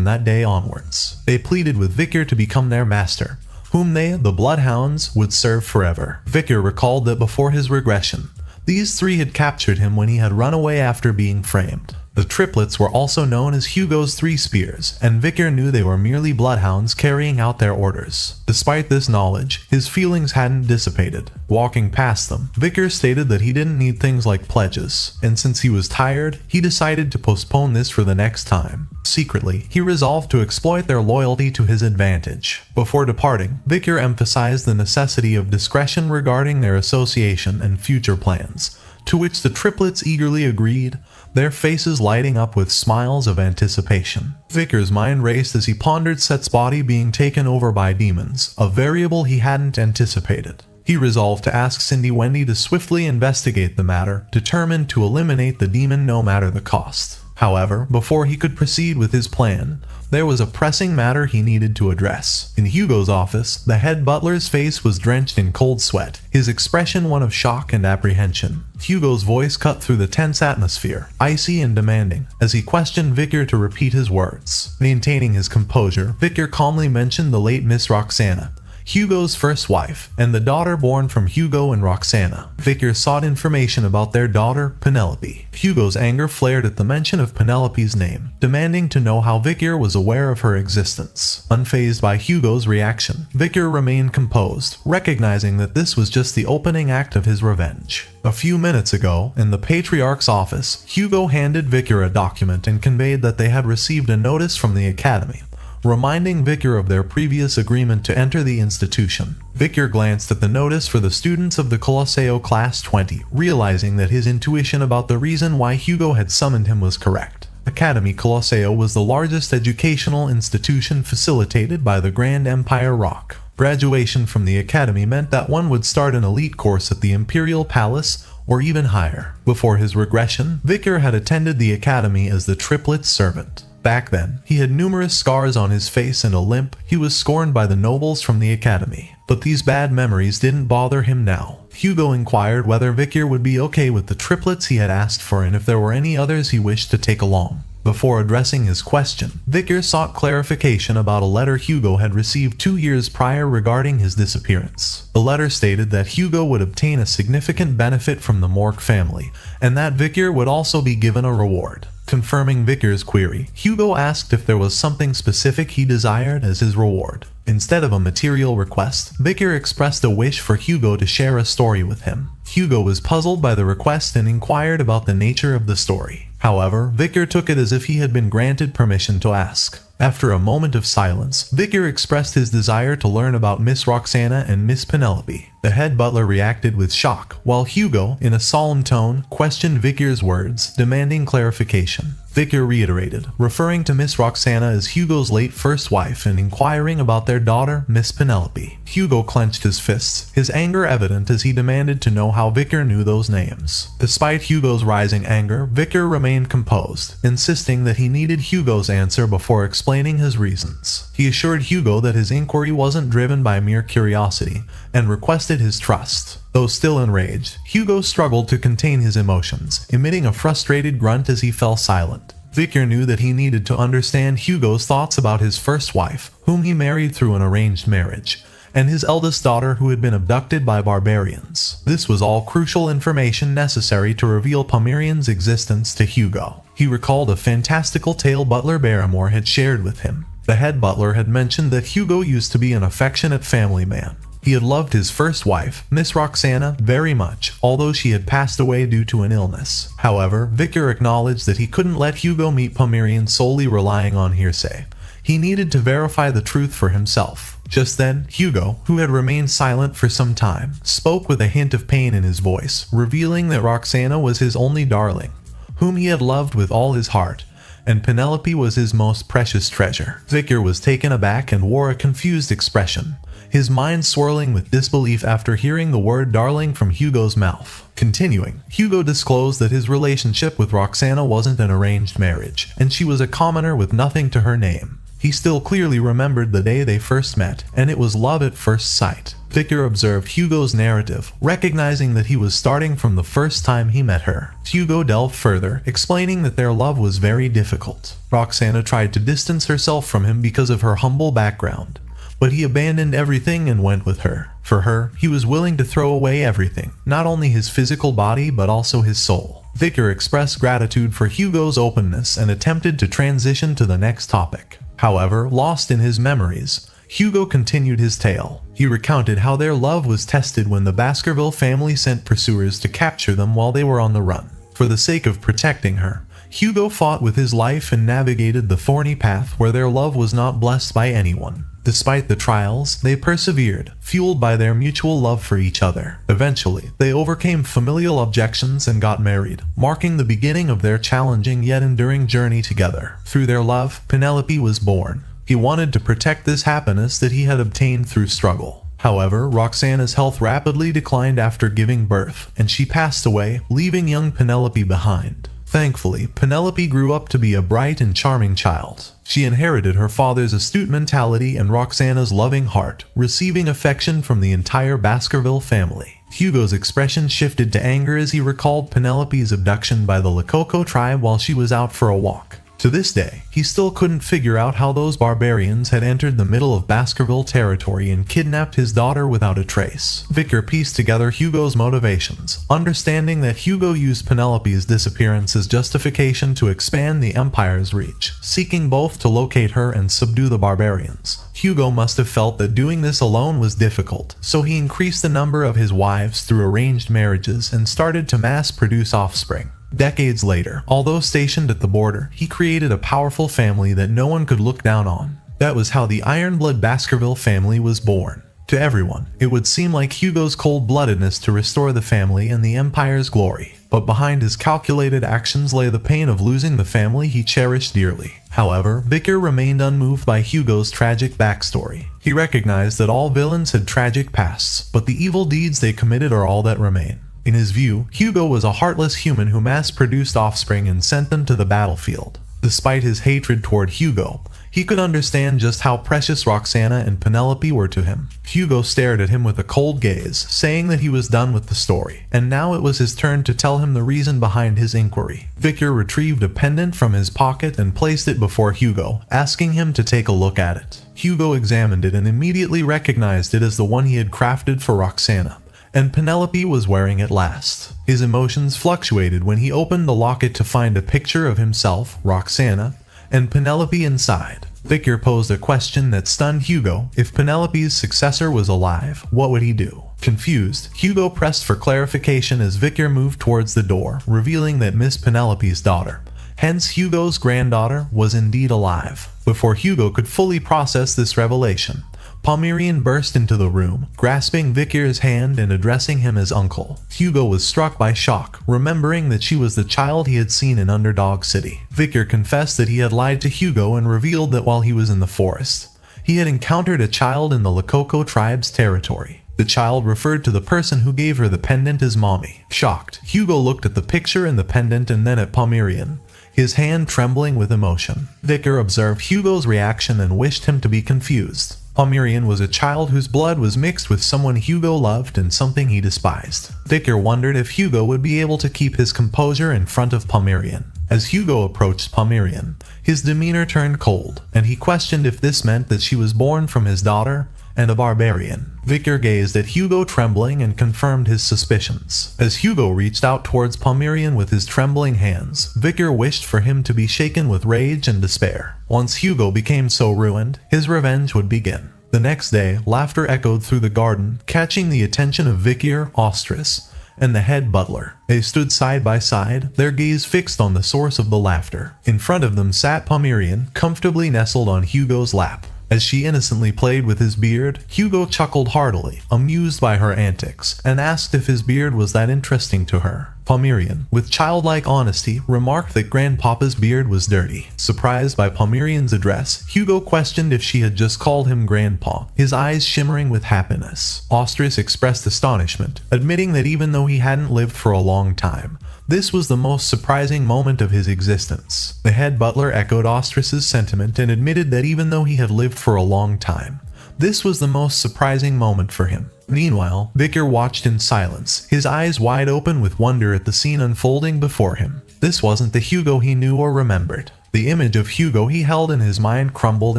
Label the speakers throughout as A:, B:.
A: from that day onwards. They pleaded with Vikir to become their master, whom they, the Bloodhounds, would serve forever. Vikir recalled that before his regression, these three had captured him when he had run away after being framed. The triplets were also known as Hugo's Three Spears, and Vikir knew they were merely bloodhounds carrying out their orders. Despite this knowledge, his feelings hadn't dissipated. Walking past them, Vikir stated that he didn't need things like pledges, and since he was tired, he decided to postpone this for the next time. Secretly, he resolved to exploit their loyalty to his advantage. Before departing, Vikir emphasized the necessity of discretion regarding their association and future plans, to which the triplets eagerly agreed, their faces lighting up with smiles of anticipation. Vikir's mind raced as he pondered Set's body being taken over by demons, a variable he hadn't anticipated. He resolved to ask Cindy Wendy to swiftly investigate the matter, determined to eliminate the demon no matter the cost. However, before he could proceed with his plan, there was a pressing matter he needed to address. In Hugo's office, the head butler's face was drenched in cold sweat, his expression one of shock and apprehension. Hugo's voice cut through the tense atmosphere, icy and demanding, as he questioned Vikir to repeat his words. Maintaining his composure, Vikir calmly mentioned the late Miss Roxana, Hugo's first wife, and the daughter born from Hugo and Roxana. Vikir sought information about their daughter, Penelope. Hugo's anger flared at the mention of Penelope's name, demanding to know how Vikir was aware of her existence. Unfazed by Hugo's reaction, Vikir remained composed, recognizing that this was just the opening act of his revenge. A few minutes ago, in the Patriarch's office, Hugo handed Vikir a document and conveyed that they had received a notice from the Academy, reminding Vikir of their previous agreement to enter the institution. Vikir glanced at the notice for the students of the Colosseo Class 20, realizing that his intuition about the reason why Hugo had summoned him was correct. Academy Colosseo was the largest educational institution facilitated by the Grand Empire Rock. Graduation from the Academy meant that one would start an elite course at the Imperial Palace, or even higher. Before his regression, Vikir had attended the Academy as the triplet's servant. Back then, he had numerous scars on his face and a limp. He was scorned by the nobles from the Academy. But these bad memories didn't bother him now. Hugo inquired whether Vikir would be okay with the triplets he had asked for and if there were any others he wished to take along. Before addressing his question, Vikir sought clarification about a letter Hugo had received 2 years prior regarding his disappearance. The letter stated that Hugo would obtain a significant benefit from the Mork family, and that Vikir would also be given a reward. Confirming Vikir's query, Hugo asked if there was something specific he desired as his reward. Instead of a material request, Vikir expressed a wish for Hugo to share a story with him. Hugo was puzzled by the request and inquired about the nature of the story. However, Vikir took it as if he had been granted permission to ask. After a moment of silence, Vikir expressed his desire to learn about Miss Roxana and Miss Penelope. The head butler reacted with shock, while Hugo, in a solemn tone, questioned Vikir's words, demanding clarification. Vikir reiterated, referring to Miss Roxana as Hugo's late first wife and inquiring about their daughter, Miss Penelope. Hugo clenched his fists, his anger evident as he demanded to know how Vikir knew those names. Despite Hugo's rising anger, Vikir remained composed, insisting that he needed Hugo's answer before explaining his reasons. He assured Hugo that his inquiry wasn't driven by mere curiosity, and requested his trust. Though still enraged, Hugo struggled to contain his emotions, emitting a frustrated grunt as he fell silent. Vikir knew that he needed to understand Hugo's thoughts about his first wife, whom he married through an arranged marriage, and his eldest daughter who had been abducted by barbarians. This was all crucial information necessary to reveal Pomerian's existence to Hugo. He recalled a fantastical tale Butler Barrymore had shared with him. The head butler had mentioned that Hugo used to be an affectionate family man. He had loved his first wife, Miss Roxana, very much, although she had passed away due to an illness. However, Vikir acknowledged that he couldn't let Hugo meet Pomerian solely relying on hearsay. He needed to verify the truth for himself. Just then, Hugo, who had remained silent for some time, spoke with a hint of pain in his voice, revealing that Roxana was his only darling, whom he had loved with all his heart, and Penelope was his most precious treasure. Vikir was taken aback and wore a confused expression, his mind swirling with disbelief after hearing the word darling from Hugo's mouth. Continuing, Hugo disclosed that his relationship with Roxana wasn't an arranged marriage, and she was a commoner with nothing to her name. He still clearly remembered the day they first met, and it was love at first sight. Vikir observed Hugo's narrative, recognizing that he was starting from the first time he met her. Hugo delved further, explaining that their love was very difficult. Roxana tried to distance herself from him because of her humble background, but he abandoned everything and went with her. For her, he was willing to throw away everything, not only his physical body but also his soul. Vikir expressed gratitude for Hugo's openness and attempted to transition to the next topic. However, lost in his memories, Hugo continued his tale. He recounted how their love was tested when the Baskerville family sent pursuers to capture them while they were on the run. For the sake of protecting her, Hugo fought with his life and navigated the thorny path where their love was not blessed by anyone. Despite the trials, they persevered, fueled by their mutual love for each other. Eventually, they overcame familial objections and got married, marking the beginning of their challenging yet enduring journey together. Through their love, Penelope was born. He wanted to protect this happiness that he had obtained through struggle. However, Roxana's health rapidly declined after giving birth, and she passed away, leaving young Penelope behind. Thankfully, Penelope grew up to be a bright and charming child. She inherited her father's astute mentality and Roxana's loving heart, receiving affection from the entire Baskerville family. Hugo's expression shifted to anger as he recalled Penelope's abduction by the Lakoko tribe while she was out for a walk. To this day, he still couldn't figure out how those barbarians had entered the middle of Baskerville territory and kidnapped his daughter without a trace. Vikir pieced together Hugo's motivations, understanding that Hugo used Penelope's disappearance as justification to expand the Empire's reach, seeking both to locate her and subdue the barbarians. Hugo must have felt that doing this alone was difficult, so he increased the number of his wives through arranged marriages and started to mass-produce offspring. Decades later, although stationed at the border, he created a powerful family that no one could look down on. That was how the Iron-Blooded Baskerville family was born. To everyone, it would seem like Hugo's cold-bloodedness to restore the family and the Empire's glory. But behind his calculated actions lay the pain of losing the family he cherished dearly. However, Vikir remained unmoved by Hugo's tragic backstory. He recognized that all villains had tragic pasts, but the evil deeds they committed are all that remain. In his view, Hugo was a heartless human who mass-produced offspring and sent them to the battlefield. Despite his hatred toward Hugo, he could understand just how precious Roxana and Penelope were to him. Hugo stared at him with a cold gaze, saying that he was done with the story, and now it was his turn to tell him the reason behind his inquiry. Vikir retrieved a pendant from his pocket and placed it before Hugo, asking him to take a look at it. Hugo examined it and immediately recognized it as the one he had crafted for Roxana, and Penelope was wearing it last. His emotions fluctuated when he opened the locket to find a picture of himself, Roxana, and Penelope inside. Vikir posed a question that stunned Hugo. If Penelope's successor was alive, what would he do? Confused, Hugo pressed for clarification as Vikir moved towards the door, revealing that Miss Penelope's daughter, hence Hugo's granddaughter, was indeed alive. Before Hugo could fully process this revelation, Palmyrean burst into the room, grasping Vikir's hand and addressing him as uncle. Hugo was struck by shock, remembering that she was the child he had seen in Underdog City. Vikir confessed that he had lied to Hugo and revealed that while he was in the forest, he had encountered a child in the Lakoko tribe's territory. The child referred to the person who gave her the pendant as mommy. Shocked, Hugo looked at the picture and the pendant and then at Palmyrean, his hand trembling with emotion. Vikir observed Hugo's reaction and wished him to be confused. Palmyrean was a child whose blood was mixed with someone Hugo loved and something he despised. Vikir wondered if Hugo would be able to keep his composure in front of Palmyrean. As Hugo approached Palmyrean, his demeanor turned cold, and he questioned if this meant that she was born from his daughter and a barbarian. Vikir gazed at Hugo trembling and confirmed his suspicions. As Hugo reached out towards Palmyrean with his trembling hands, Vikir wished for him to be shaken with rage and despair. Once Hugo became so ruined, his revenge would begin. The next day, laughter echoed through the garden, catching the attention of Vikir, Ostris, and the head butler. They stood side by side, their gaze fixed on the source of the laughter. In front of them sat Palmyrean, comfortably nestled on Hugo's lap. As she innocently played with his beard, Hugo chuckled heartily, amused by her antics, and asked if his beard was that interesting to her. Palmyrean, with childlike honesty, remarked that Grandpapa's beard was dirty. Surprised by Palmyrean's address, Hugo questioned if she had just called him Grandpa, his eyes shimmering with happiness. Ostris expressed astonishment, admitting that even though he hadn't lived for a long time, This was the most surprising moment of his existence. The head butler echoed Ostris's sentiment and admitted that even though he had lived for a long time, this was the most surprising moment for him. Meanwhile, Vikir watched in silence, his eyes wide open with wonder at the scene unfolding before him. This wasn't the Hugo he knew or remembered. The image of Hugo he held in his mind crumbled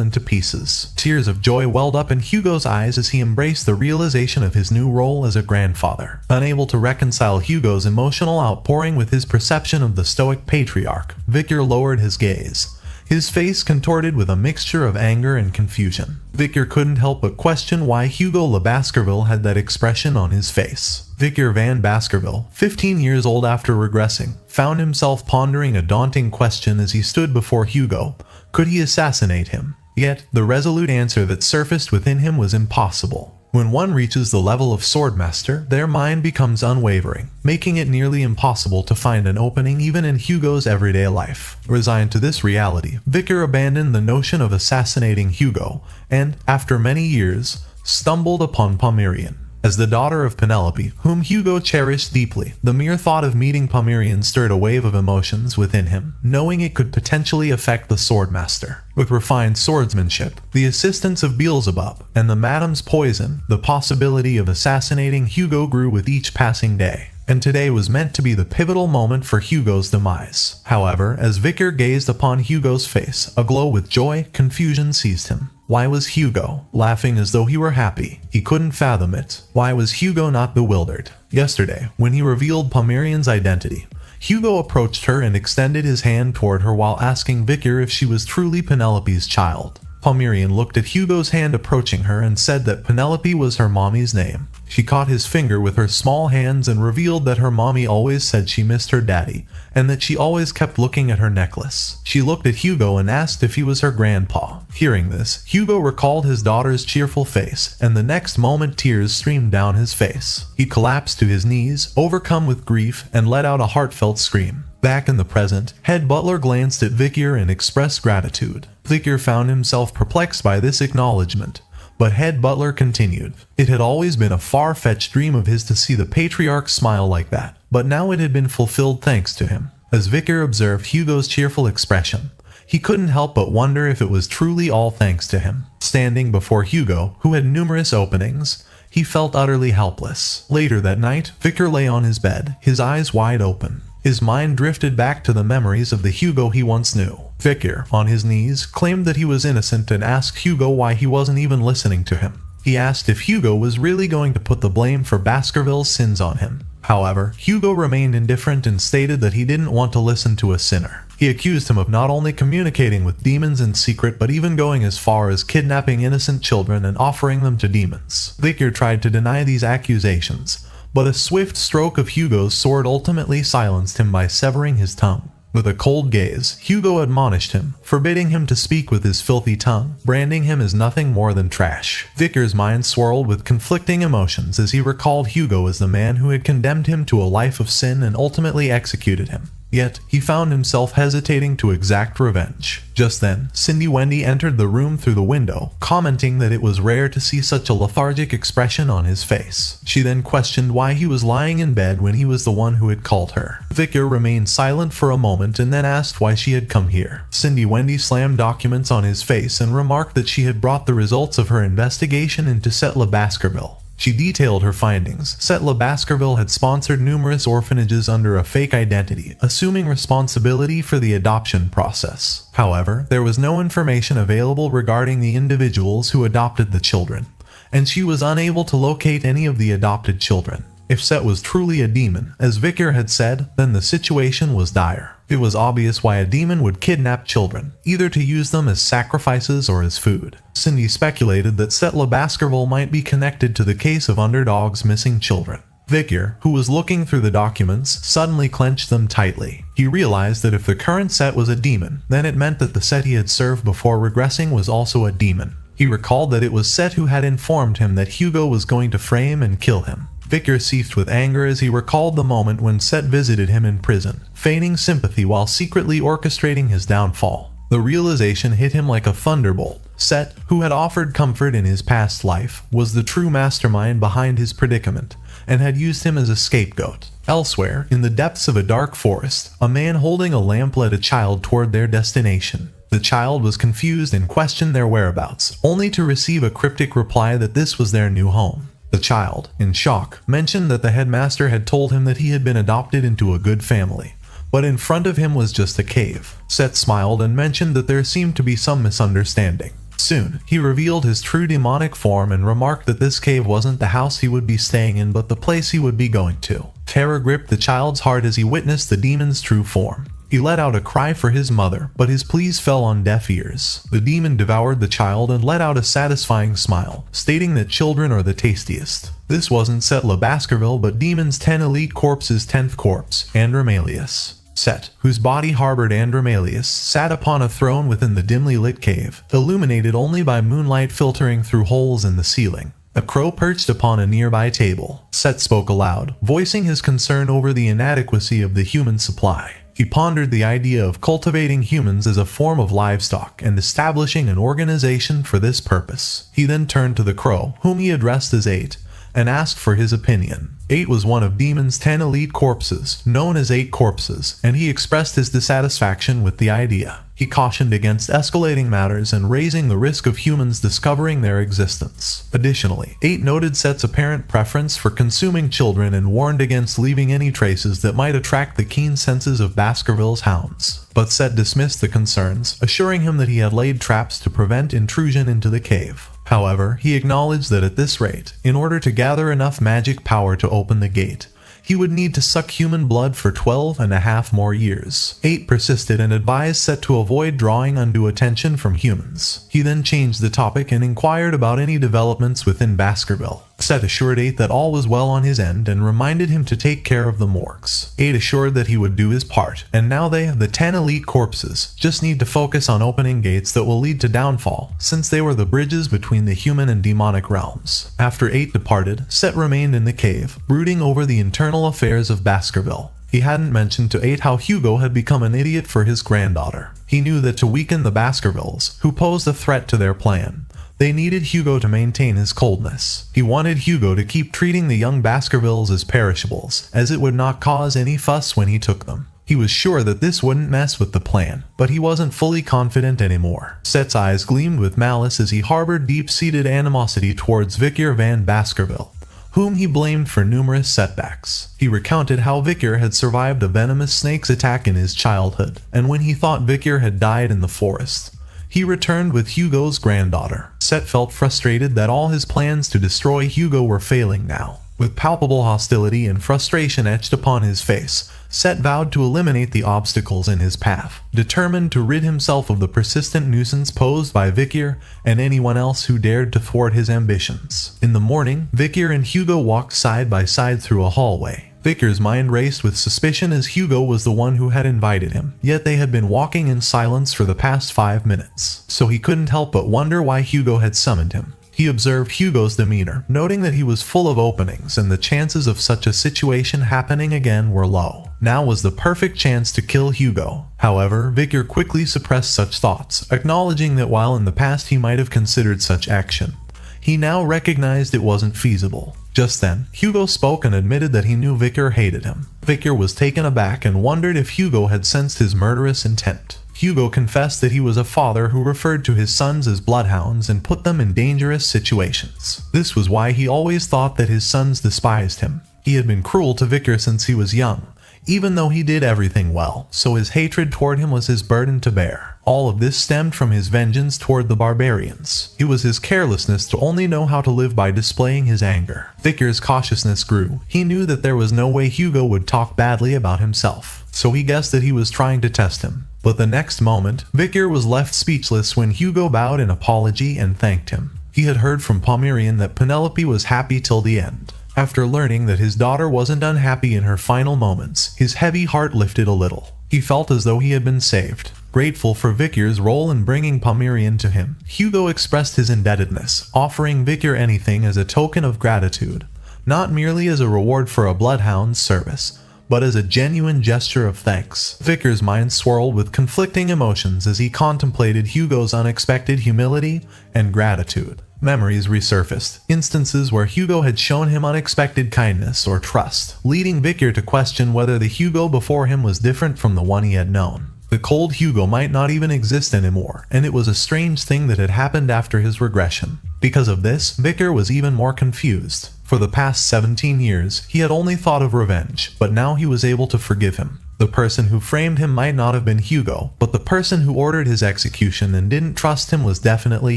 A: into pieces. Tears of joy welled up in Hugo's eyes as he embraced the realization of his new role as a grandfather. Unable to reconcile Hugo's emotional outpouring with his perception of the stoic patriarch, Vikir lowered his gaze, his face contorted with a mixture of anger and confusion. Vikir couldn't help but question why Hugo van Baskerville had that expression on his face. Vikir van Baskerville, 15 years old after regressing, found himself pondering a daunting question as he stood before Hugo. Could he assassinate him? Yet, the resolute answer that surfaced within him was impossible. When one reaches the level of swordmaster, their mind becomes unwavering, making it nearly impossible to find an opening even in Hugo's everyday life. Resigned to this reality, Vikir abandoned the notion of assassinating Hugo, and, after many years, stumbled upon Pomerian. As the daughter of Penelope, whom Hugo cherished deeply, the mere thought of meeting Pomerian stirred a wave of emotions within him, knowing it could potentially affect the swordmaster. With refined swordsmanship, the assistance of Beelzebub, and the Madam's poison, the possibility of assassinating Hugo grew with each passing day. And today was meant to be the pivotal moment for Hugo's demise. However, as Vikir gazed upon Hugo's face, aglow with joy, confusion seized him. Why was Hugo laughing as though he were happy? He couldn't fathom it. Why was Hugo not bewildered? Yesterday, when he revealed Pomerian's identity, Hugo approached her and extended his hand toward her while asking Vikir if she was truly Penelope's child. Pomerian looked at Hugo's hand approaching her and said that Penelope was her mommy's name. She caught his finger with her small hands and revealed that her mommy always said she missed her daddy, and that she always kept looking at her necklace. She looked at Hugo and asked if he was her grandpa. Hearing this, Hugo recalled his daughter's cheerful face, and the next moment tears streamed down his face. He collapsed to his knees, overcome with grief, and let out a heartfelt scream. Back in the present, head butler glanced at Vikir and expressed gratitude. Vikir found himself perplexed by this acknowledgement, but head butler continued. It had always been a far-fetched dream of his to see the patriarch smile like that, but now it had been fulfilled thanks to him. As Vikir observed Hugo's cheerful expression, he couldn't help but wonder if it was truly all thanks to him. Standing before Hugo, who had numerous openings, he felt utterly helpless. Later that night, Vikir lay on his bed, his eyes wide open. His mind drifted back to the memories of the Hugo he once knew. Vikir, on his knees, claimed that he was innocent and asked Hugo why he wasn't even listening to him. He asked if Hugo was really going to put the blame for Baskerville's sins on him. However, Hugo remained indifferent and stated that he didn't want to listen to a sinner. He accused him of not only communicating with demons in secret but even going as far as kidnapping innocent children and offering them to demons. Vikir tried to deny these accusations, but a swift stroke of Hugo's sword ultimately silenced him by severing his tongue. With a cold gaze, Hugo admonished him, forbidding him to speak with his filthy tongue, branding him as nothing more than trash. Vikir's mind swirled with conflicting emotions as he recalled Hugo as the man who had condemned him to a life of sin and ultimately executed him. Yet, he found himself hesitating to exact revenge. Just then, Cindy Wendy entered the room through the window, commenting that it was rare to see such a lethargic expression on his face. She then questioned why he was lying in bed when he was the one who had called her. Vikir remained silent for a moment and then asked why she had come here. Cindy Wendy slammed documents on his face and remarked that she had brought the results of her investigation into Setla Baskerville. She detailed her findings. Setla Baskerville had sponsored numerous orphanages under a fake identity, assuming responsibility for the adoption process. However, there was no information available regarding the individuals who adopted the children, and she was unable to locate any of the adopted children. If Set was truly a demon, as Vikir had said, then the situation was dire. It was obvious why a demon would kidnap children, either to use them as sacrifices or as food. Cindy speculated that Setla Baskerville might be connected to the case of Underdog's missing children. Vikir, who was looking through the documents, suddenly clenched them tightly. He realized that if the current Set was a demon, then it meant that the Set he had served before regressing was also a demon. He recalled that it was Set who had informed him that Hugo was going to frame and kill him. Vikir seethed with anger as he recalled the moment when Set visited him in prison, feigning sympathy while secretly orchestrating his downfall. The realization hit him like a thunderbolt. Set, who had offered comfort in his past life, was the true mastermind behind his predicament, and had used him as a scapegoat. Elsewhere, in the depths of a dark forest, a man holding a lamp led a child toward their destination. The child was confused and questioned their whereabouts, only to receive a cryptic reply that this was their new home. The child, in shock, mentioned that the headmaster had told him that he had been adopted into a good family, but in front of him was just a cave. Set smiled and mentioned that there seemed to be some misunderstanding. Soon, he revealed his true demonic form and remarked that this cave wasn't the house he would be staying in but the place he would be going to. Terror gripped the child's heart as he witnessed the demon's true form. He let out a cry for his mother, but his pleas fell on deaf ears. The demon devoured the child and let out a satisfying smile, stating that children are the tastiest. This wasn't Set Baskerville but Demon's 10 elite corpse's 10th corpse, Andromalius. Set, whose body harbored Andromalius, sat upon a throne within the dimly lit cave, illuminated only by moonlight filtering through holes in the ceiling. A crow perched upon a nearby table. Set spoke aloud, voicing his concern over the inadequacy of the human supply. He pondered the idea of cultivating humans as a form of livestock and establishing an organization for this purpose. He then turned to the crow, whom he addressed as 8, and asked for his opinion. 8 was one of Demon's 10 elite corpses, known as 8 corpses, and he expressed his dissatisfaction with the idea. He cautioned against escalating matters and raising the risk of humans discovering their existence. Additionally, 8 noted Set's apparent preference for consuming children and warned against leaving any traces that might attract the keen senses of Baskerville's hounds. But Set dismissed the concerns, assuring him that he had laid traps to prevent intrusion into the cave. However, he acknowledged that at this rate, in order to gather enough magic power to open the gate, he would need to suck human blood for 12.5 more years. 8 persisted and advised Set to avoid drawing undue attention from humans. He then changed the topic and inquired about any developments within Baskerville. Set assured 8 that all was well on his end and reminded him to take care of the morgues. 8 assured that he would do his part, and now they, the 10 elite corpses, just need to focus on opening gates that will lead to downfall, since they were the bridges between the human and demonic realms. After 8 departed, Set remained in the cave, brooding over the internal affairs of Baskerville. He hadn't mentioned to 8 how Hugo had become an idiot for his granddaughter. He knew that to weaken the Baskervilles, who posed a threat to their plan, they needed Hugo to maintain his coldness. He wanted Hugo to keep treating the young Baskervilles as perishables, as it would not cause any fuss when he took them. He was sure that this wouldn't mess with the plan, but he wasn't fully confident anymore. Set's eyes gleamed with malice as he harbored deep-seated animosity towards Vikir van Baskerville, whom he blamed for numerous setbacks. He recounted how Vikir had survived a venomous snake's attack in his childhood, and when he thought Vikir had died in the forest, he returned with Hugo's granddaughter. Set felt frustrated that all his plans to destroy Hugo were failing now. With palpable hostility and frustration etched upon his face, Set vowed to eliminate the obstacles in his path, determined to rid himself of the persistent nuisance posed by Vikir and anyone else who dared to thwart his ambitions. In the morning, Vikir and Hugo walked side by side through a hallway. Vikir's mind raced with suspicion as Hugo was the one who had invited him, yet they had been walking in silence for the past 5 minutes, so he couldn't help but wonder why Hugo had summoned him. He observed Hugo's demeanor, noting that he was full of openings and the chances of such a situation happening again were low. Now was the perfect chance to kill Hugo. However, Vikir quickly suppressed such thoughts, acknowledging that while in the past he might have considered such action, he now recognized it wasn't feasible. Just then, Hugo spoke and admitted that he knew Vikir hated him. Vikir was taken aback and wondered if Hugo had sensed his murderous intent. Hugo confessed that he was a father who referred to his sons as bloodhounds and put them in dangerous situations. This was why he always thought that his sons despised him. He had been cruel to Vikir since he was young, even though he did everything well, so his hatred toward him was his burden to bear. All of this stemmed from his vengeance toward the barbarians. It was his carelessness to only know how to live by displaying his anger. Vikir's cautiousness grew. He knew that there was no way Hugo would talk badly about himself, so he guessed that he was trying to test him. But the next moment, Vikir was left speechless when Hugo bowed in apology and thanked him. He had heard from Pomerian that Penelope was happy till the end. After learning that his daughter wasn't unhappy in her final moments, his heavy heart lifted a little. He felt as though he had been saved. Grateful for Vikir's role in bringing Pomerian to him, Hugo expressed his indebtedness, offering Vikir anything as a token of gratitude, not merely as a reward for a bloodhound's service, but as a genuine gesture of thanks. Vikir's mind swirled with conflicting emotions as he contemplated Hugo's unexpected humility and gratitude. Memories resurfaced, instances where Hugo had shown him unexpected kindness or trust, leading Vikir to question whether the Hugo before him was different from the one he had known. The cold Hugo might not even exist anymore, and it was a strange thing that had happened after his regression. Because of this, Vikir was even more confused. For the past 17 years, he had only thought of revenge, but now he was able to forgive him. The person who framed him might not have been Hugo, but the person who ordered his execution and didn't trust him was definitely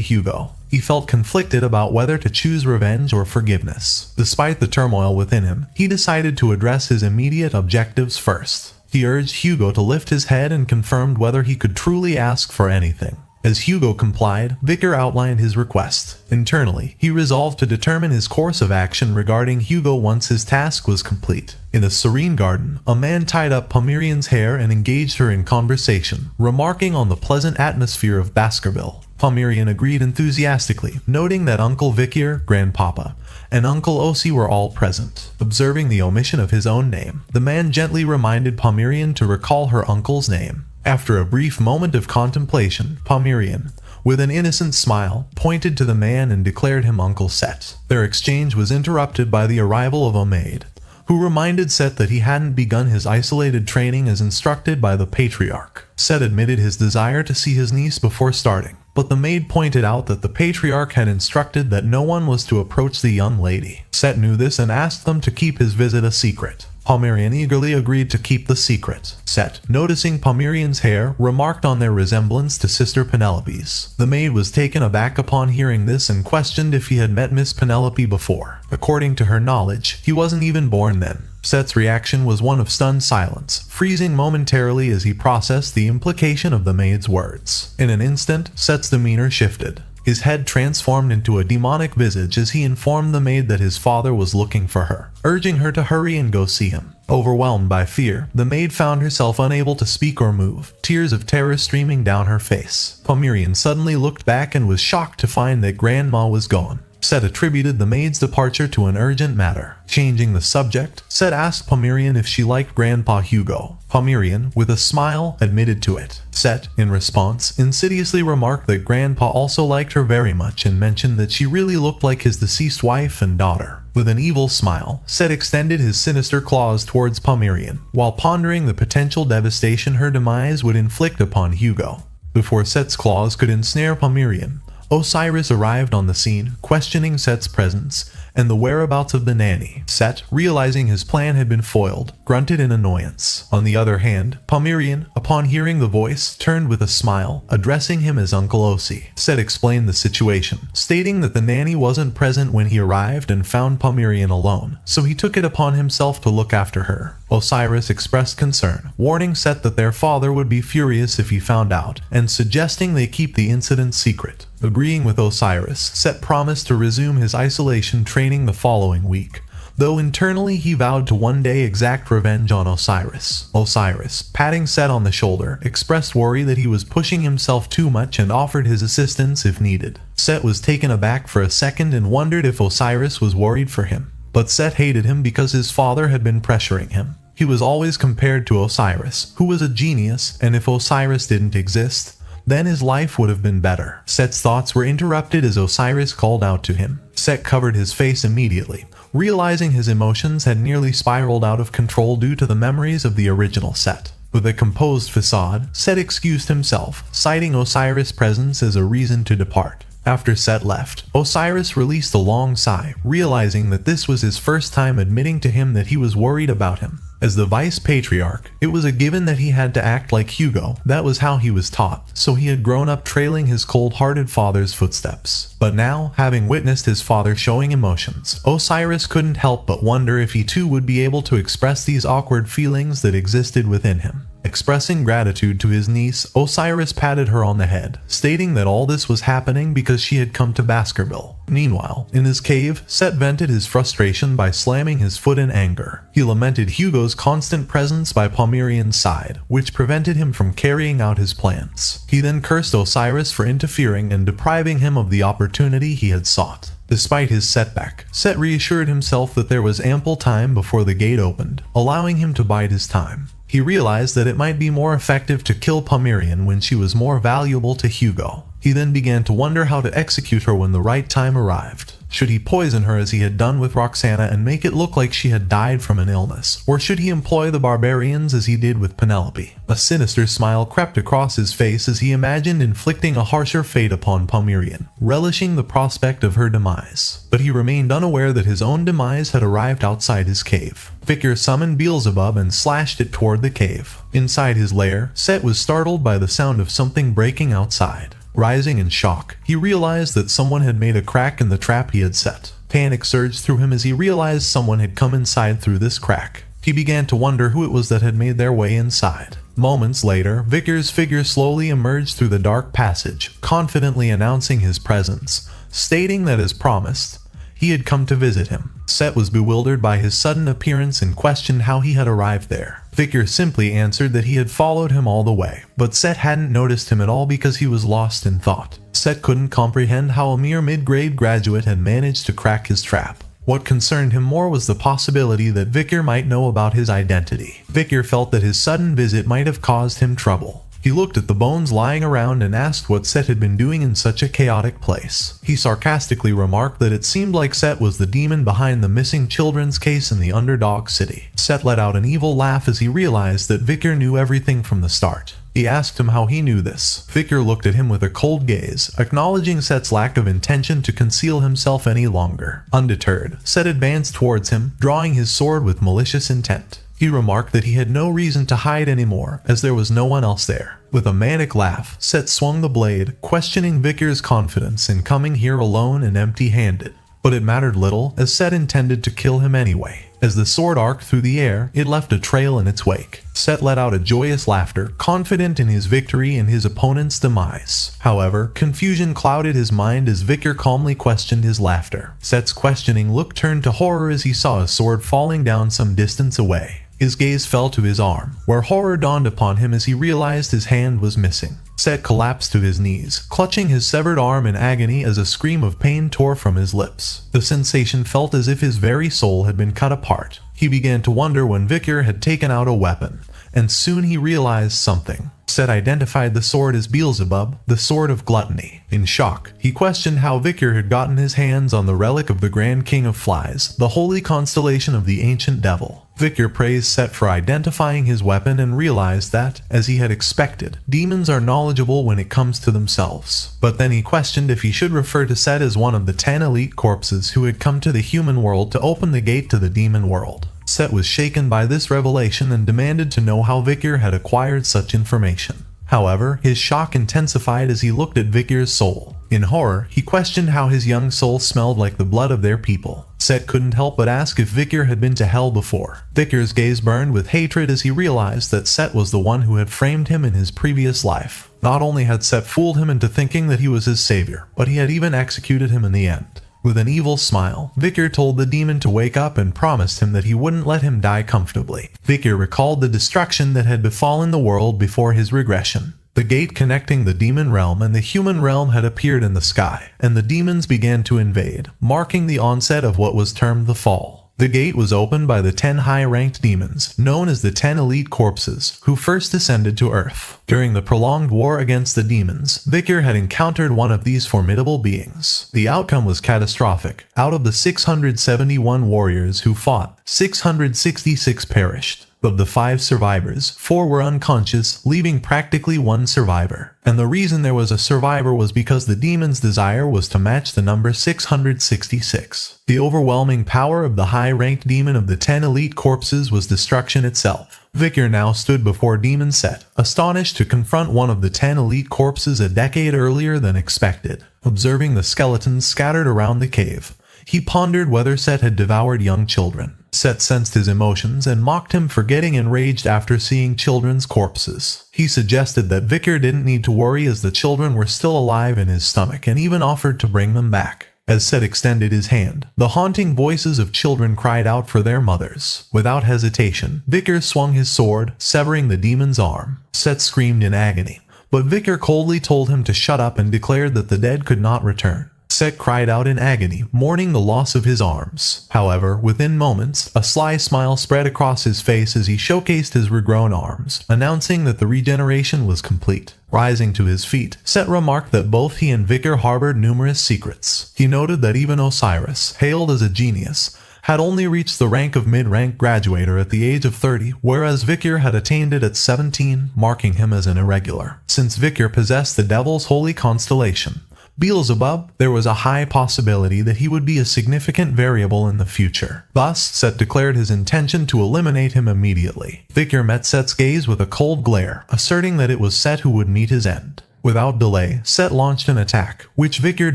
A: Hugo. He felt conflicted about whether to choose revenge or forgiveness. Despite the turmoil within him, he decided to address his immediate objectives first. He urged Hugo to lift his head and confirmed whether he could truly ask for anything. As Hugo complied, Vikir outlined his request. Internally, he resolved to determine his course of action regarding Hugo once his task was complete. In a serene garden, a man tied up Pomerian's hair and engaged her in conversation, remarking on the pleasant atmosphere of Baskerville. Pomerian agreed enthusiastically, noting that Uncle Vikir, Grandpapa, and Uncle Osi were all present. Observing the omission of his own name, the man gently reminded Pomerian to recall her uncle's name. After a brief moment of contemplation, Pomerian, with an innocent smile, pointed to the man and declared him Uncle Set. Their exchange was interrupted by the arrival of a maid, who reminded Set that he hadn't begun his isolated training as instructed by the patriarch. Set admitted his desire to see his niece before starting, but the maid pointed out that the patriarch had instructed that no one was to approach the young lady. Set knew this and asked them to keep his visit a secret. Pomerian eagerly agreed to keep the secret. Set, noticing Pomerian's hair, remarked on their resemblance to Sister Penelope's. The maid was taken aback upon hearing this and questioned if he had met Miss Penelope before. According to her knowledge, he wasn't even born then. Set's reaction was one of stunned silence, freezing momentarily as he processed the implication of the maid's words. In an instant, Set's demeanor shifted. His head transformed into a demonic visage as he informed the maid that his father was looking for her, urging her to hurry and go see him. Overwhelmed by fear, the maid found herself unable to speak or move, tears of terror streaming down her face. Pomerian suddenly looked back and was shocked to find that Grandma was gone. Set attributed the maid's departure to an urgent matter. Changing the subject, Set asked Pomerian if she liked Grandpa Hugo. Pomerian, with a smile, admitted to it. Set, in response, insidiously remarked that Grandpa also liked her very much and mentioned that she really looked like his deceased wife and daughter. With an evil smile, Set extended his sinister claws towards Pomerian, while pondering the potential devastation her demise would inflict upon Hugo. Before Set's claws could ensnare Pomerian, Osiris arrived on the scene, questioning Set's presence and the whereabouts of the nanny. Set, realizing his plan had been foiled, grunted in annoyance. On the other hand, Pomerian, upon hearing the voice, turned with a smile, addressing him as Uncle Osi. Set explained the situation, stating that the nanny wasn't present when he arrived and found Pomerian alone, so he took it upon himself to look after her. Osiris expressed concern, warning Set that their father would be furious if he found out, and suggesting they keep the incident secret. Agreeing with Osiris, Set promised to resume his isolation training the following week, though internally he vowed to one day exact revenge on Osiris. Osiris, patting Set on the shoulder, expressed worry that he was pushing himself too much and offered his assistance if needed. Set was taken aback for a second and wondered if Osiris was worried for him. But Set hated him because his father had been pressuring him. He was always compared to Osiris, who was a genius, and if Osiris didn't exist, then his life would have been better. Set's thoughts were interrupted as Osiris called out to him. Set covered his face immediately, realizing his emotions had nearly spiraled out of control due to the memories of the original Set. With a composed facade, Set excused himself, citing Osiris' presence as a reason to depart. After Set left, Osiris released a long sigh, realizing that this was his first time admitting to him that he was worried about him. As the vice patriarch, it was a given that he had to act like Hugo. That was how he was taught, so he had grown up trailing his cold-hearted father's footsteps. But now, having witnessed his father showing emotions, Osiris couldn't help but wonder if he too would be able to express these awkward feelings that existed within him. Expressing gratitude to his niece, Osiris patted her on the head, stating that all this was happening because she had come to Baskerville. Meanwhile, in his cave, Set vented his frustration by slamming his foot in anger. He lamented Hugo's constant presence by Pomerian's side, which prevented him from carrying out his plans. He then cursed Osiris for interfering and depriving him of the opportunity he had sought. Despite his setback, Set reassured himself that there was ample time before the gate opened, allowing him to bide his time. He realized that it might be more effective to kill Pomerian when she was more valuable to Hugo. He He then began to wonder how to execute her when the right time arrived. Should he poison her as he had done with Roxana and make it look like she had died from an illness? Or should he employ the barbarians as he did with Penelope? A sinister smile crept across his face as he imagined inflicting a harsher fate upon Pomerian, relishing the prospect of her demise. But he remained unaware that his own demise had arrived outside his cave. Vikir summoned Beelzebub and slashed it toward the cave. Inside his lair, Set was startled by the sound of something breaking outside. Rising in shock, he realized that someone had made a crack in the trap he had set. Panic surged through him as he realized someone had come inside through this crack. He began to wonder who it was that had made their way inside. Moments later, Vikir's figure slowly emerged through the dark passage, confidently announcing his presence, stating that as promised, he had come to visit him. Set was bewildered by his sudden appearance and questioned how he had arrived there. Vikir simply answered that he had followed him all the way, but Set hadn't noticed him at all because he was lost in thought. Set couldn't comprehend how a mere mid-grade graduate had managed to crack his trap. What concerned him more was the possibility that Vikir might know about his identity. Vikir felt that his sudden visit might have caused him trouble. He looked at the bones lying around and asked what Set had been doing in such a chaotic place. He sarcastically remarked that it seemed like Set was the demon behind the missing children's case in the Underdog City. Set let out an evil laugh as he realized that Vikir knew everything from the start. He asked him how he knew this. Vikir looked at him with a cold gaze, acknowledging Set's lack of intention to conceal himself any longer. Undeterred, Set advanced towards him, drawing his sword with malicious intent. He remarked that he had no reason to hide anymore, as there was no one else there. With a manic laugh, Set swung the blade, questioning Vikir's confidence in coming here alone and empty-handed. But it mattered little, as Set intended to kill him anyway. As the sword arced through the air, it left a trail in its wake. Set let out a joyous laughter, confident in his victory and his opponent's demise. However, confusion clouded his mind as Vikir calmly questioned his laughter. Set's questioning look turned to horror as he saw a sword falling down some distance away. His gaze fell to his arm, where horror dawned upon him as he realized his hand was missing. Set collapsed to his knees, clutching his severed arm in agony as a scream of pain tore from his lips. The sensation felt as if his very soul had been cut apart. He began to wonder when Vikir had taken out a weapon, and soon he realized something. Set identified the sword as Beelzebub, the sword of gluttony. In shock, he questioned how Vikir had gotten his hands on the relic of the Grand King of Flies, the holy constellation of the ancient devil. Vikir praised Set for identifying his weapon and realized that, as he had expected, demons are knowledgeable when it comes to themselves. But then he questioned if he should refer to Set as one of the 10 elite corpses who had come to the human world to open the gate to the demon world. Set was shaken by this revelation and demanded to know how Vikir had acquired such information. However, his shock intensified as he looked at Vikir's soul. In horror, he questioned how his young soul smelled like the blood of their people. Set couldn't help but ask if Vikir had been to hell before. Vikir's gaze burned with hatred as he realized that Set was the one who had framed him in his previous life. Not only had Set fooled him into thinking that he was his savior, but he had even executed him in the end. With an evil smile, Vikir told the demon to wake up and promised him that he wouldn't let him die comfortably. Vikir recalled the destruction that had befallen the world before his regression. The gate connecting the demon realm and the human realm had appeared in the sky, and the demons began to invade, marking the onset of what was termed the Fall. The gate was opened by the 10 high-ranked demons, known as the 10 elite corpses, who first descended to Earth. During the prolonged war against the demons, Vikir had encountered one of these formidable beings. The outcome was catastrophic. Out of the 671 warriors who fought, 666 perished. Of the 5 survivors, 4 were unconscious, leaving practically 1 survivor. And the reason there was a survivor was because the demon's desire was to match the number 666. The overwhelming power of the high-ranked demon of the 10 elite corpses was destruction itself. Vikir now stood before Demon Set, astonished to confront one of the 10 elite corpses a decade earlier than expected. Observing the skeletons scattered around the cave, he pondered whether Set had devoured young children. Set sensed his emotions and mocked him for getting enraged after seeing children's corpses. He suggested that Vikir didn't need to worry as the children were still alive in his stomach and even offered to bring them back. As Set extended his hand, the haunting voices of children cried out for their mothers. Without hesitation, Vikir swung his sword, severing the demon's arm. Set screamed in agony, but Vikir coldly told him to shut up and declared that the dead could not return. Set cried out in agony, mourning the loss of his arms. However, within moments, a sly smile spread across his face as he showcased his regrown arms, announcing that the regeneration was complete. Rising to his feet, Set remarked that both he and Vikir harbored numerous secrets. He noted that even Osiris, hailed as a genius, had only reached the rank of mid-rank graduator at the age of 30, whereas Vikir had attained it at 17, marking him as an irregular. Since Vikir possessed the Devil's holy constellation, Beelzebub, there was a high possibility that he would be a significant variable in the future. Thus, Set declared his intention to eliminate him immediately. Vikir met Set's gaze with a cold glare, asserting that it was Set who would meet his end. Without delay, Set launched an attack, which Vikir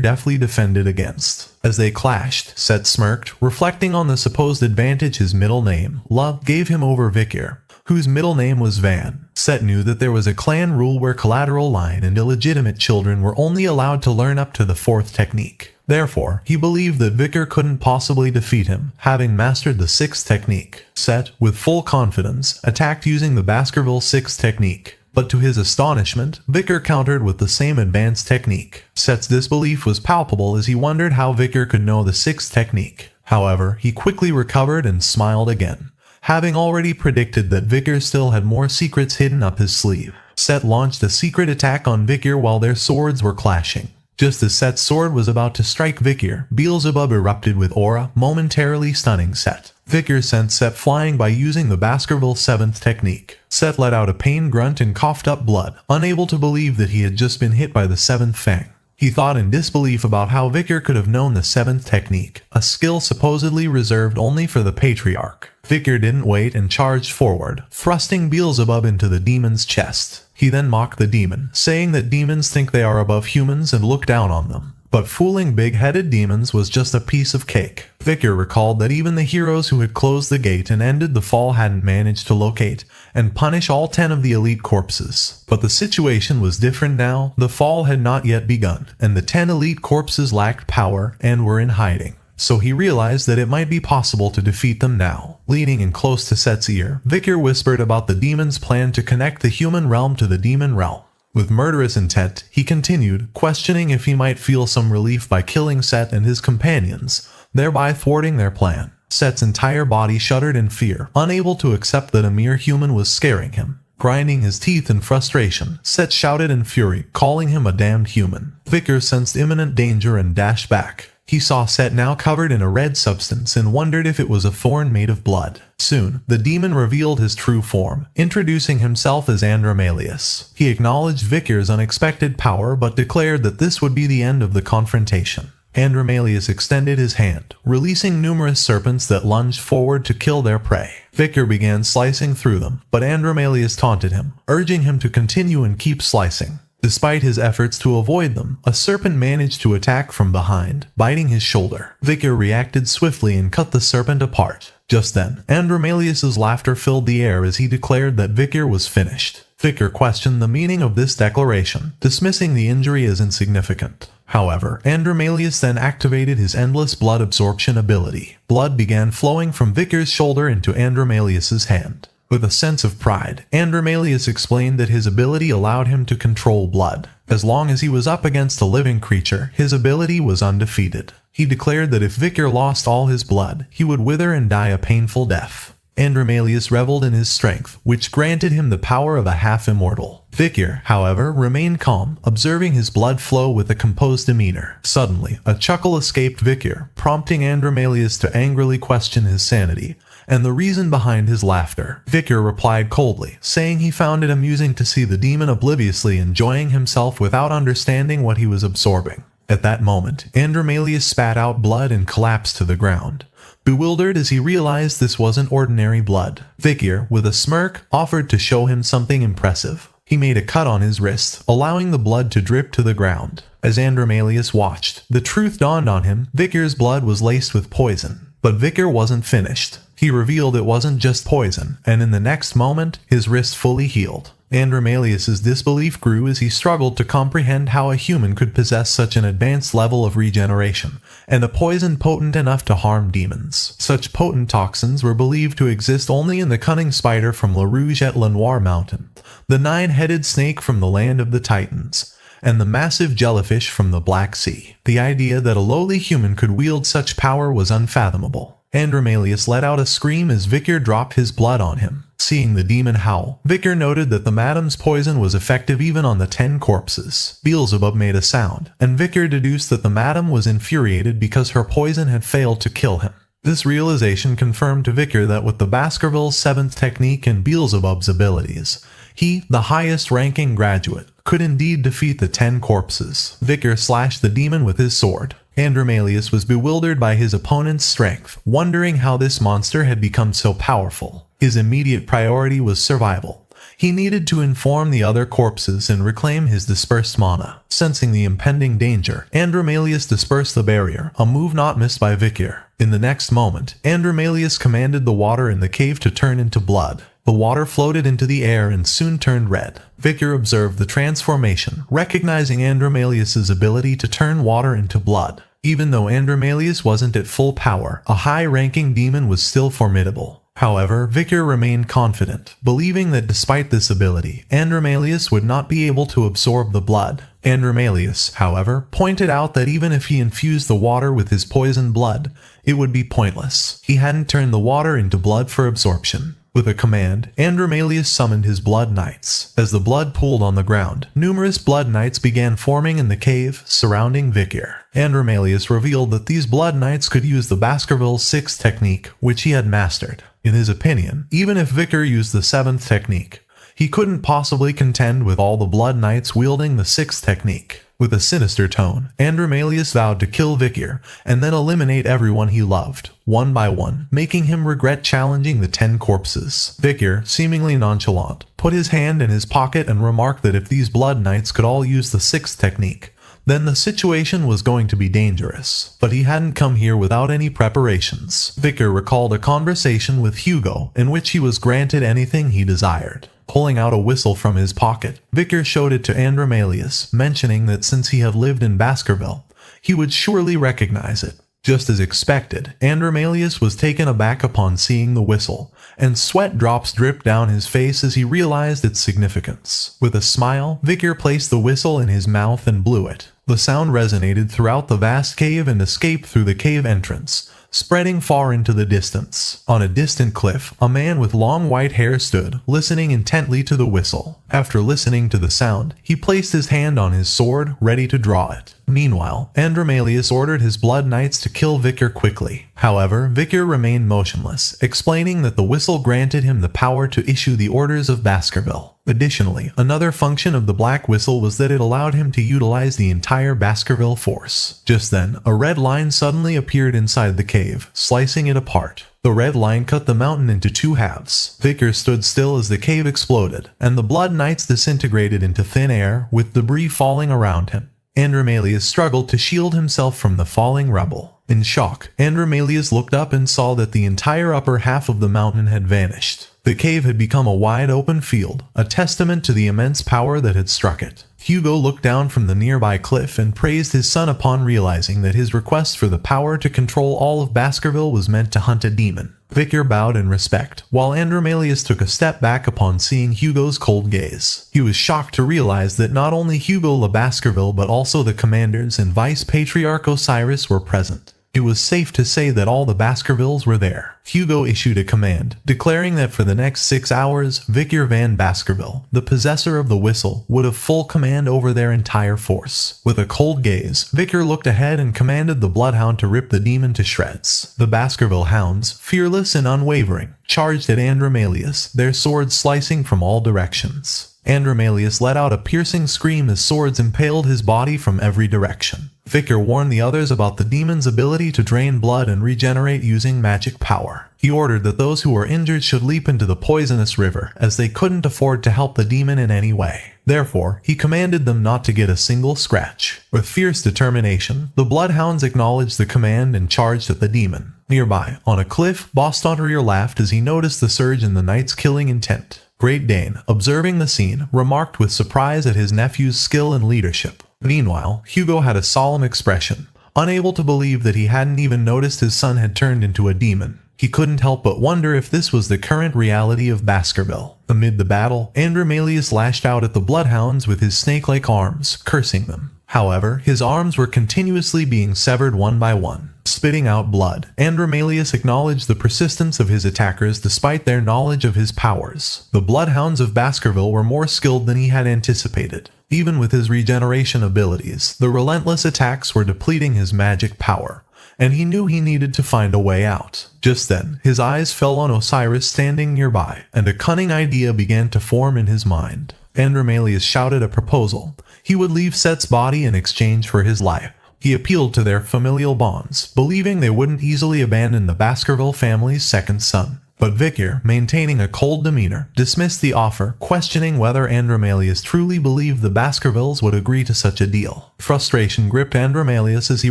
A: deftly defended against. As they clashed, Set smirked, reflecting on the supposed advantage his middle name, Love, gave him over Vikir, whose middle name was Van. Set knew that there was a clan rule where collateral line and illegitimate children were only allowed to learn up to the 4th technique. Therefore, he believed that Vikir couldn't possibly defeat him, having mastered the 6th technique. Set, with full confidence, attacked using the Baskerville 6th technique. But to his astonishment, Vikir countered with the same advanced technique. Set's disbelief was palpable as he wondered how Vikir could know the 6th technique. However, he quickly recovered and smiled again, having already predicted that Vikir still had more secrets hidden up his sleeve. Set launched a secret attack on Vikir while their swords were clashing. Just as Set's sword was about to strike Vikir, Beelzebub erupted with aura, momentarily stunning Set. Vikir sent Set flying by using the Baskerville 7th technique. Set let out a pain grunt and coughed up blood, unable to believe that he had just been hit by the 7th fang. He thought in disbelief about how Vikir could have known the 7th technique, a skill supposedly reserved only for the Patriarch. Vikir didn't wait and charged forward, thrusting Beelzebub into the demon's chest. He then mocked the demon, saying that demons think they are above humans and look down on them. But fooling big-headed demons was just a piece of cake. Vikir recalled that even the heroes who had closed the gate and ended the fall hadn't managed to locate and punish all 10 of the elite corpses. But the situation was different now. The fall had not yet begun, and the 10 elite corpses lacked power and were in hiding. So he realized that it might be possible to defeat them now. Leaning in close to Set's ear, Vikir whispered about the demon's plan to connect the human realm to the demon realm. With murderous intent, he continued, questioning if he might feel some relief by killing Set and his companions, thereby thwarting their plan. Set's entire body shuddered in fear, unable to accept that a mere human was scaring him. Grinding his teeth in frustration, Set shouted in fury, calling him a damned human. Vikir sensed imminent danger and dashed back. He saw Set now covered in a red substance and wondered if it was a thorn made of blood. Soon, the demon revealed his true form, introducing himself as Andromalius. He acknowledged Vikir's unexpected power but declared that this would be the end of the confrontation. Andromalius extended his hand, releasing numerous serpents that lunged forward to kill their prey. Vikir began slicing through them, but Andromalius taunted him, urging him to continue and keep slicing. Despite his efforts to avoid them, a serpent managed to attack from behind, biting his shoulder. Vikir reacted swiftly and cut the serpent apart. Just then, Andromalius's laughter filled the air as he declared that Vikir was finished. Vikir questioned the meaning of this declaration, dismissing the injury as insignificant. However, Andromalius then activated his endless blood absorption ability. Blood began flowing from Vikir's shoulder into Andromalius's hand. With a sense of pride, Andromalius explained that his ability allowed him to control blood. As long as he was up against a living creature, his ability was undefeated. He declared that if Vikir lost all his blood, he would wither and die a painful death. Andromalius reveled in his strength, which granted him the power of a half-immortal. Vikir, however, remained calm, observing his blood flow with a composed demeanor. Suddenly, a chuckle escaped Vikir, prompting Andromalius to angrily question his sanity and the reason behind his laughter. Vikir replied coldly, saying he found it amusing to see the demon obliviously enjoying himself without understanding what he was absorbing. At that moment, Andromalius spat out blood and collapsed to the ground, bewildered as he realized this wasn't ordinary blood. Vikir, with a smirk, offered to show him something impressive. He made a cut on his wrist, allowing the blood to drip to the ground. As Andromalius watched, the truth dawned on him. Vikir's blood was laced with poison. But Vikir wasn't finished. He revealed it wasn't just poison, and in the next moment, his wrist fully healed. Andromalius's disbelief grew as he struggled to comprehend how a human could possess such an advanced level of regeneration, and a poison potent enough to harm demons. Such potent toxins were believed to exist only in the cunning spider from La Rouge at Lenoir Mountain, the 9-headed snake from the land of the Titans, and the massive jellyfish from the Black Sea. The idea that a lowly human could wield such power was unfathomable. Andromalius let out a scream as Vikir dropped his blood on him. Seeing the demon howl, Vikir noted that the madam's poison was effective even on the 10 corpses. Beelzebub made a sound, and Vikir deduced that the madam was infuriated because her poison had failed to kill him. This realization confirmed to Vikir that with the Baskerville's 7th technique and Beelzebub's abilities, he, the highest-ranking graduate, could indeed defeat the 10 corpses. Vikir slashed the demon with his sword. Andromalius was bewildered by his opponent's strength, wondering how this monster had become so powerful. His immediate priority was survival. He needed to inform the other corpses and reclaim his dispersed mana. Sensing the impending danger, Andromalius dispersed the barrier, a move not missed by Vikir. In the next moment, Andromalius commanded the water in the cave to turn into blood. The water floated into the air and soon turned red. Vikir observed the transformation, recognizing Andromalius's ability to turn water into blood. Even though Andromalius wasn't at full power, a high-ranking demon was still formidable. However, Vikir remained confident, believing that despite this ability, Andromalius would not be able to absorb the blood. Andromalius, however, pointed out that even if he infused the water with his poisoned blood, it would be pointless. He hadn't turned the water into blood for absorption. With a command, Andromalius summoned his Blood Knights. As the blood pooled on the ground, numerous Blood Knights began forming in the cave surrounding Vikir. Andromalius revealed that these Blood Knights could use the Baskerville's 6th technique, which he had mastered. In his opinion, even if Vikir used the 7th technique, he couldn't possibly contend with all the Blood Knights wielding the 6th technique. With a sinister tone, Andromalius vowed to kill Vikir and then eliminate everyone he loved, one by one, making him regret challenging the 10 corpses. Vikir, seemingly nonchalant, put his hand in his pocket and remarked that if these Blood Knights could all use the 6th technique, then the situation was going to be dangerous. But he hadn't come here without any preparations. Vikir recalled a conversation with Hugo in which he was granted anything he desired. Pulling out a whistle from his pocket, Vikir showed it to Andromalius, mentioning that since he had lived in Baskerville, he would surely recognize it. Just as expected, Andromalius was taken aback upon seeing the whistle, and sweat drops dripped down his face as he realized its significance. With a smile, Vikir placed the whistle in his mouth and blew it. The sound resonated throughout the vast cave and escaped through the cave entrance, spreading far into the distance. On a distant cliff, a man with long white hair stood, listening intently to the whistle. After listening to the sound, he placed his hand on his sword, ready to draw it. Meanwhile, Andromalius ordered his Blood Knights to kill Vikir quickly. However, Vikir remained motionless, explaining that the whistle granted him the power to issue the orders of Baskerville. Additionally, another function of the black whistle was that it allowed him to utilize the entire Baskerville force. Just then, a red line suddenly appeared inside the cave, slicing it apart. The red line cut the mountain into 2 halves. Vikir stood still as the cave exploded, and the Blood Knights disintegrated into thin air, with debris falling around him. Andromalius struggled to shield himself from the falling rubble. In shock, Andromalius looked up and saw that the entire upper half of the mountain had vanished. The cave had become a wide open field, a testament to the immense power that had struck it. Hugo looked down from the nearby cliff and praised his son upon realizing that his request for the power to control all of Baskerville was meant to hunt a demon. Vikir bowed in respect, while Andromalius took a step back upon seeing Hugo's cold gaze. He was shocked to realize that not only Hugo le Baskerville but also the commanders and Vice Patriarch Osiris were present. It was safe to say that all the Baskervilles were there. Hugo issued a command, declaring that for the next 6 hours, Vikir van Baskerville, the possessor of the whistle, would have full command over their entire force. With a cold gaze, Vikir looked ahead and commanded the Bloodhound to rip the demon to shreds. The Baskerville hounds, fearless and unwavering, charged at Andromalius, their swords slicing from all directions. Andromalius let out a piercing scream as swords impaled his body from every direction. Vikir warned the others about the demon's ability to drain blood and regenerate using magic power. He ordered that those who were injured should leap into the poisonous river, as they couldn't afford to help the demon in any way. Therefore, he commanded them not to get a single scratch. With fierce determination, the bloodhounds acknowledged the command and charged at the demon. Nearby, on a cliff, Bostonrier laughed as he noticed the surge in the knight's killing intent. Great Dane, observing the scene, remarked with surprise at his nephew's skill and leadership. Meanwhile, Hugo had a solemn expression, unable to believe that he hadn't even noticed his son had turned into a demon. He couldn't help but wonder if this was the current reality of Baskerville. Amid the battle, Andromalius lashed out at the bloodhounds with his snake-like arms, cursing them. However, his arms were continuously being severed one by one, spitting out blood. Andromalius acknowledged the persistence of his attackers despite their knowledge of his powers. The bloodhounds of Baskerville were more skilled than he had anticipated. Even with his regeneration abilities, the relentless attacks were depleting his magic power, and he knew he needed to find a way out. Just then, his eyes fell on Osiris standing nearby, and a cunning idea began to form in his mind. Andromalius shouted a proposal. He would leave Set's body in exchange for his life. He appealed to their familial bonds, believing they wouldn't easily abandon the Baskerville family's second son. But Vikir, maintaining a cold demeanor, dismissed the offer, questioning whether Andromalius truly believed the Baskervilles would agree to such a deal. Frustration gripped Andromalius as he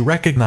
A: recognized